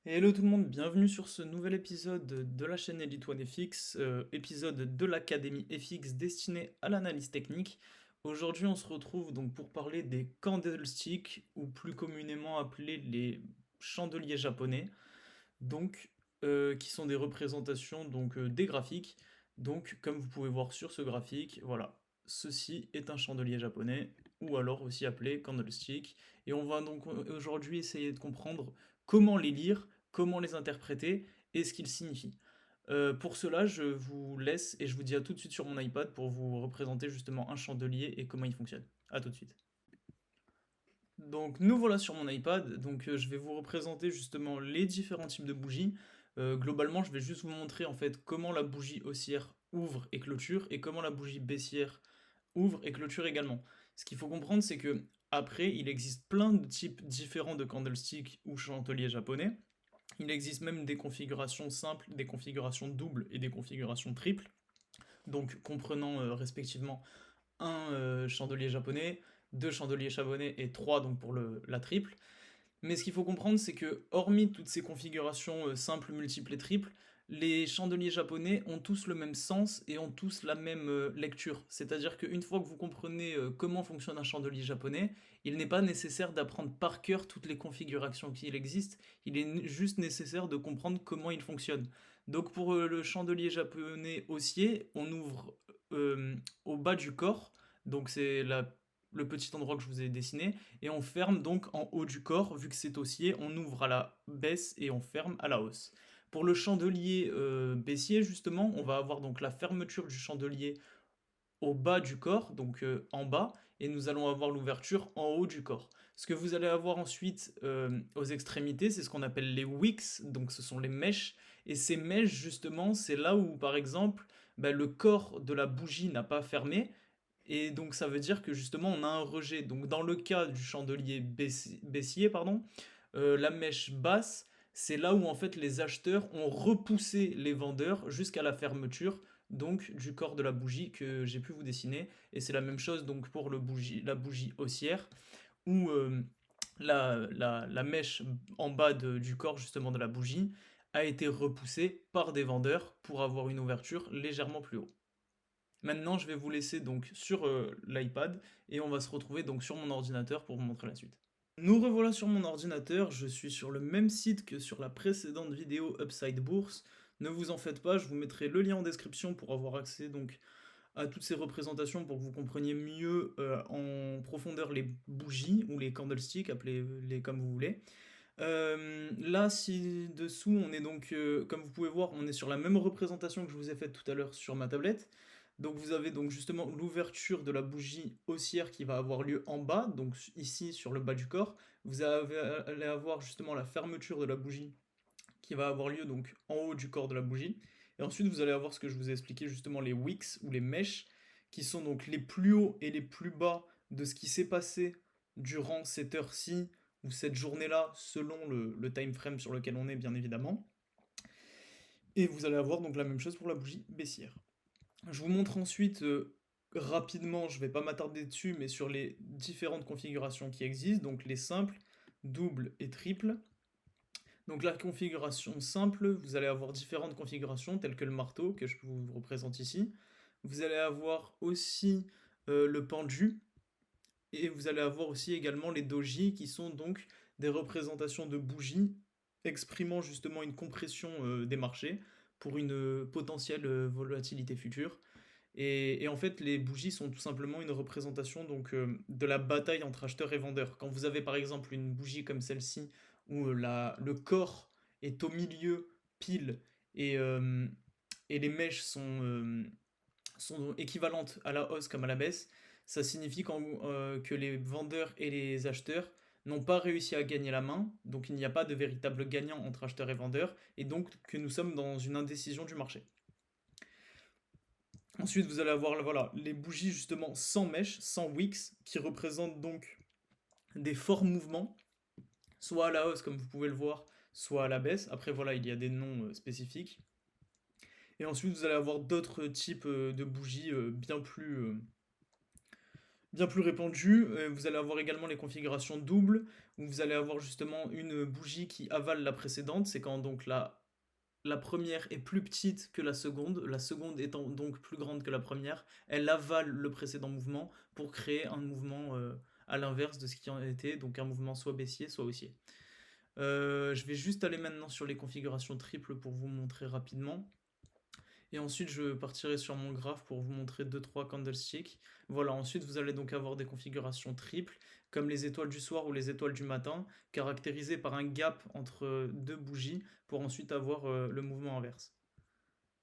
Hello tout le monde, bienvenue sur ce nouvel épisode de la chaîne Elite One FX, épisode de l'Académie FX destiné à l'analyse technique. Aujourd'hui on se retrouve donc pour parler des candlesticks, ou plus communément appelés les chandeliers japonais, donc qui sont des représentations des graphiques. Donc comme vous pouvez voir sur ce graphique, voilà, ceci est un chandelier japonais, ou alors aussi appelé candlestick, et on va donc aujourd'hui essayer de comprendre comment les lire, comment les interpréter et ce qu'ils signifient. Pour cela, je vous laisse et je vous dis à tout de suite sur mon iPad pour vous représenter justement un chandelier et comment il fonctionne. À tout de suite. Donc nous voilà sur mon iPad, donc je vais vous représenter justement les différents types de bougies. Globalement, je vais juste vous montrer en fait comment la bougie haussière ouvre et clôture et comment la bougie baissière ouvre et clôture également. Ce qu'il faut comprendre, c'est que après, il existe plein de types différents de candlesticks ou chandeliers japonais. Il existe même des configurations simples, des configurations doubles et des configurations triples, donc comprenant respectivement un chandelier japonais, deux chandeliers japonais et trois donc pour la triple. Mais ce qu'il faut comprendre, c'est que hormis toutes ces configurations simples, multiples et triples, les chandeliers japonais ont tous le même sens et ont tous la même lecture. C'est-à-dire qu'une fois que vous comprenez comment fonctionne un chandelier japonais, il n'est pas nécessaire d'apprendre par cœur toutes les configurations qu'il existe, il est juste nécessaire de comprendre comment il fonctionne. Donc pour le chandelier japonais haussier, on ouvre euh, au bas du corps, donc c'est le petit endroit que je vous ai dessiné, et on ferme donc en haut du corps, vu que c'est haussier, on ouvre à la baisse et on ferme à la hausse. Pour le chandelier baissier, justement, on va avoir donc la fermeture du chandelier au bas du corps, donc en bas, et nous allons avoir l'ouverture en haut du corps. Ce que vous allez avoir ensuite aux extrémités, c'est ce qu'on appelle les wicks, donc ce sont les mèches, et ces mèches, justement, c'est là où, par exemple, bah, le corps de la bougie n'a pas fermé, et donc ça veut dire que justement on a un rejet. Donc dans le cas du chandelier baissier, pardon, la mèche basse, c'est là où en fait les acheteurs ont repoussé les vendeurs jusqu'à la fermeture donc du corps de la bougie que j'ai pu vous dessiner. Et c'est la même chose donc pour la bougie haussière où la mèche en bas du corps justement de la bougie a été repoussée par des vendeurs pour avoir une ouverture légèrement plus haut. Maintenant, je vais vous laisser donc sur l'iPad et on va se retrouver donc sur mon ordinateur pour vous montrer la suite. Nous revoilà sur mon ordinateur, je suis sur le même site que sur la précédente vidéo Upside Bourse. Ne vous en faites pas, je vous mettrai le lien en description pour avoir accès donc à toutes ces représentations pour que vous compreniez mieux en profondeur les bougies ou les candlesticks, appelez-les comme vous voulez. Là, ci-dessous, on est donc, comme vous pouvez voir, on est sur la même représentation que je vous ai faite tout à l'heure sur ma tablette. Donc vous avez donc justement l'ouverture de la bougie haussière qui va avoir lieu en bas, donc ici sur le bas du corps. Allez avoir justement la fermeture de la bougie qui va avoir lieu donc en haut du corps de la bougie. Et ensuite vous allez avoir ce que je vous ai expliqué justement les wicks ou les mèches qui sont donc les plus hauts et les plus bas de ce qui s'est passé durant cette heure-ci ou cette journée-là selon le time frame sur lequel on est bien évidemment. Et vous allez avoir donc la même chose pour la bougie baissière. Je vous montre ensuite rapidement, je ne vais pas m'attarder dessus, mais sur les différentes configurations qui existent, donc les simples, doubles et triples. Donc la configuration simple, vous allez avoir différentes configurations telles que le marteau que je vous représente ici. Vous allez avoir aussi le pendu et vous allez avoir aussi également les doji qui sont donc des représentations de bougies exprimant justement une compression des marchés pour une potentielle volatilité future. Et en fait, les bougies sont tout simplement une représentation donc de la bataille entre acheteurs et vendeurs. Quand vous avez par exemple une bougie comme celle-ci où le corps est au milieu pile et, euh, et les mèches sont équivalentes à la hausse comme à la baisse, ça signifie que les vendeurs et les acheteurs n'ont pas réussi à gagner la main, donc il n'y a pas de véritable gagnant entre acheteurs et vendeurs, et donc que nous sommes dans une indécision du marché. Ensuite, vous allez avoir voilà, les bougies justement sans mèche, sans wicks, qui représentent donc des forts mouvements, soit à la hausse comme vous pouvez le voir, soit à la baisse. Après voilà, il y a des noms spécifiques. Et ensuite, vous allez avoir d'autres types de bougies bien plus répandu. Vous allez avoir également les configurations doubles, où vous allez avoir justement une bougie qui avale la précédente. C'est quand donc la première est plus petite que la seconde étant donc plus grande que la première. Elle avale le précédent mouvement pour créer un mouvement à l'inverse de ce qui en était, donc un mouvement soit baissier, soit haussier. Je vais juste aller maintenant sur les configurations triples pour vous montrer rapidement. Et ensuite, je partirai sur mon graphe pour vous montrer deux trois candlesticks. Voilà, ensuite, vous allez donc avoir des configurations triples, comme les étoiles du soir ou les étoiles du matin, caractérisées par un gap entre deux bougies, pour ensuite avoir le mouvement inverse.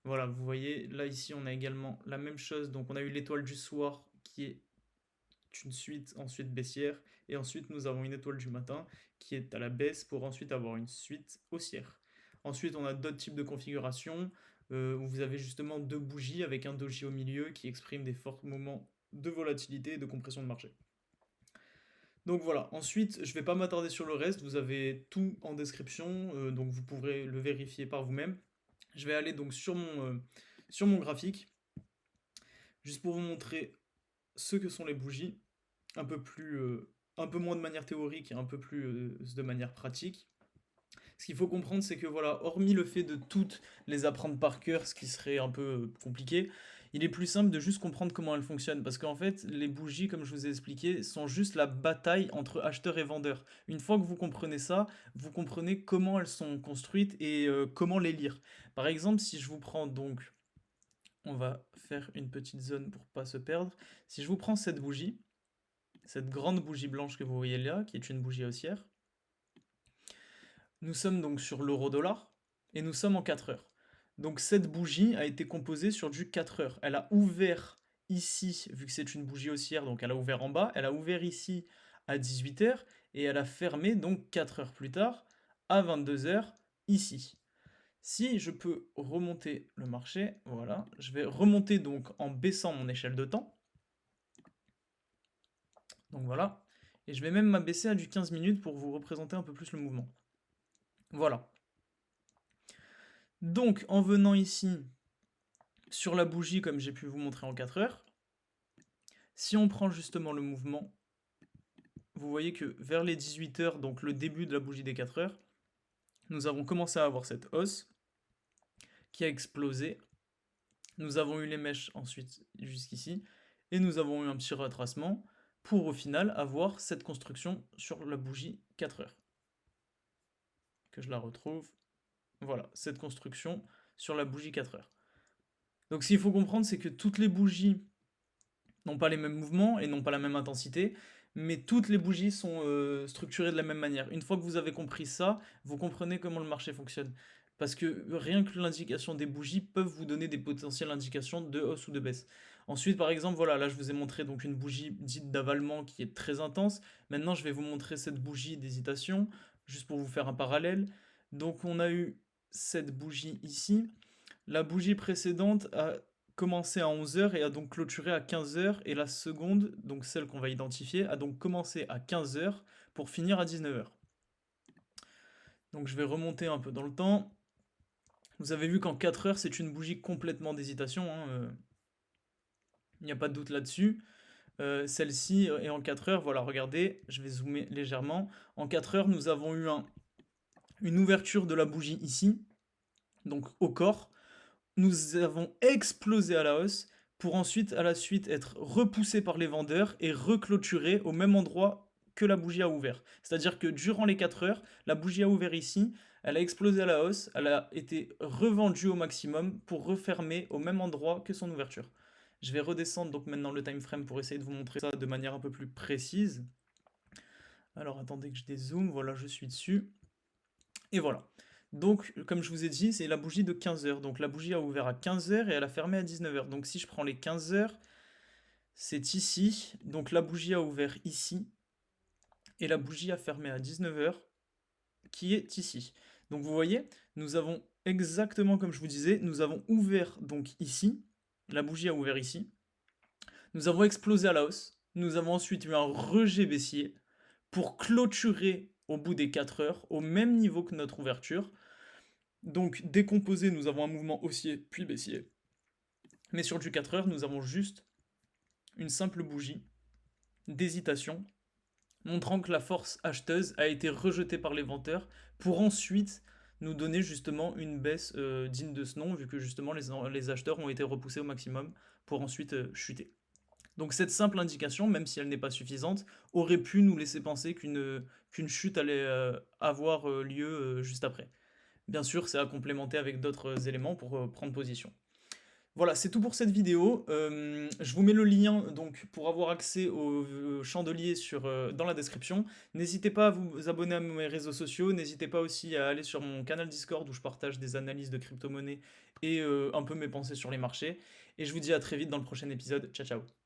Voilà, vous voyez, là ici, on a également la même chose. Donc, on a eu l'étoile du soir qui est une suite ensuite baissière, et ensuite nous avons une étoile du matin qui est à la baisse pour ensuite avoir une suite haussière. Ensuite, on a d'autres types de configurations où vous avez justement deux bougies avec un doji au milieu qui exprime des forts moments de volatilité et de compression de marché. Donc voilà, ensuite je ne vais pas m'attarder sur le reste, vous avez tout en description, donc vous pourrez le vérifier par vous-même. Je vais aller donc sur mon graphique, juste pour vous montrer ce que sont les bougies un peu moins de manière théorique et un peu plus de manière pratique. Ce qu'il faut comprendre, c'est que voilà, hormis le fait de toutes les apprendre par cœur, ce qui serait un peu compliqué, il est plus simple de juste comprendre comment elles fonctionnent. Parce qu'en fait, les bougies, comme je vous ai expliqué, sont juste la bataille entre acheteurs et vendeurs. Une fois que vous comprenez ça, vous comprenez comment elles sont construites et comment les lire. Par exemple, si je vous prends donc, on va faire une petite zone pour pas se perdre. Si je vous prends cette grande bougie blanche que vous voyez là, qui est une bougie haussière. Nous sommes donc sur l'euro-dollar et nous sommes en 4 heures. Donc cette bougie a été composée sur du 4 heures. Elle a ouvert ici, vu que c'est une bougie haussière, donc elle a ouvert en bas, elle a ouvert ici à 18 heures et elle a fermé donc 4 heures plus tard à 22 heures ici. Si je peux remonter le marché, voilà, je vais remonter donc en baissant mon échelle de temps. Donc voilà. Et je vais même m'abaisser à du 15 minutes pour vous représenter un peu plus le mouvement. Voilà. Donc en venant ici sur la bougie comme j'ai pu vous montrer en 4 heures, si on prend justement le mouvement, vous voyez que vers les 18 heures, donc le début de la bougie des 4 heures, nous avons commencé à avoir cette hausse qui a explosé. Nous avons eu les mèches ensuite jusqu'ici et nous avons eu un petit retracement pour au final avoir cette construction sur la bougie 4 heures. Que je la retrouve. Voilà, cette construction sur la bougie 4 heures. Donc ce qu'il faut comprendre, c'est que toutes les bougies n'ont pas les mêmes mouvements et n'ont pas la même intensité, mais toutes les bougies sont structurées de la même manière. Une fois que vous avez compris ça, vous comprenez comment le marché fonctionne. Parce que rien que l'indication des bougies peuvent vous donner des potentielles indications de hausse ou de baisse. Ensuite, par exemple, voilà, là je vous ai montré donc une bougie dite d'avalement qui est très intense. Maintenant, je vais vous montrer cette bougie d'hésitation, juste pour vous faire un parallèle. Donc on a eu cette bougie ici. La bougie précédente a commencé à 11 heures et a donc clôturé à 15 heures. Et la seconde, donc celle qu'on va identifier, a donc commencé à 15 heures pour finir à 19 heures. Donc je vais remonter un peu dans le temps. Vous avez vu qu'en 4 heures, c'est une bougie complètement d'hésitation, hein, il n'y a pas de doute là-dessus. Celle-ci est en 4 heures, voilà, regardez, je vais zoomer légèrement. En 4 heures, nous avons eu une ouverture de la bougie ici, donc au corps. Nous avons explosé à la hausse pour ensuite, à la suite, être repoussé par les vendeurs et reclôturé au même endroit que la bougie a ouvert. C'est-à-dire que durant les 4 heures, la bougie a ouvert ici, elle a explosé à la hausse, elle a été revendue au maximum pour refermer au même endroit que son ouverture. Je vais redescendre donc maintenant le time frame pour essayer de vous montrer ça de manière un peu plus précise. Alors attendez que je dézoome, voilà, je suis dessus. Et voilà. Donc, comme je vous ai dit, c'est la bougie de 15 heures. Donc, la bougie a ouvert à 15 heures et elle a fermé à 19 heures. Donc, si je prends les 15 heures, c'est ici. Donc, la bougie a ouvert ici. Et la bougie a fermé à 19 heures, qui est ici. Donc, vous voyez, nous avons exactement comme je vous disais, nous avons ouvert donc ici. La bougie a ouvert ici. Nous avons explosé à la hausse. Nous avons ensuite eu un rejet baissier pour clôturer au bout des 4 heures au même niveau que notre ouverture. Donc décomposé, nous avons un mouvement haussier puis baissier. Mais sur du 4 heures, nous avons juste une simple bougie d'hésitation, montrant que la force acheteuse a été rejetée par les vendeurs pour ensuite nous donner justement une baisse digne de ce nom, vu que justement les acheteurs ont été repoussés au maximum pour ensuite chuter. Donc cette simple indication, même si elle n'est pas suffisante, aurait pu nous laisser penser qu'une chute allait avoir lieu juste après. Bien sûr, c'est à complémenter avec d'autres éléments pour prendre position. Voilà, c'est tout pour cette vidéo. Je vous mets le lien donc pour avoir accès au chandelier dans la description. N'hésitez pas à vous abonner à mes réseaux sociaux. N'hésitez pas aussi à aller sur mon canal Discord où je partage des analyses de crypto-monnaies et un peu mes pensées sur les marchés. Et je vous dis à très vite dans le prochain épisode. Ciao ciao.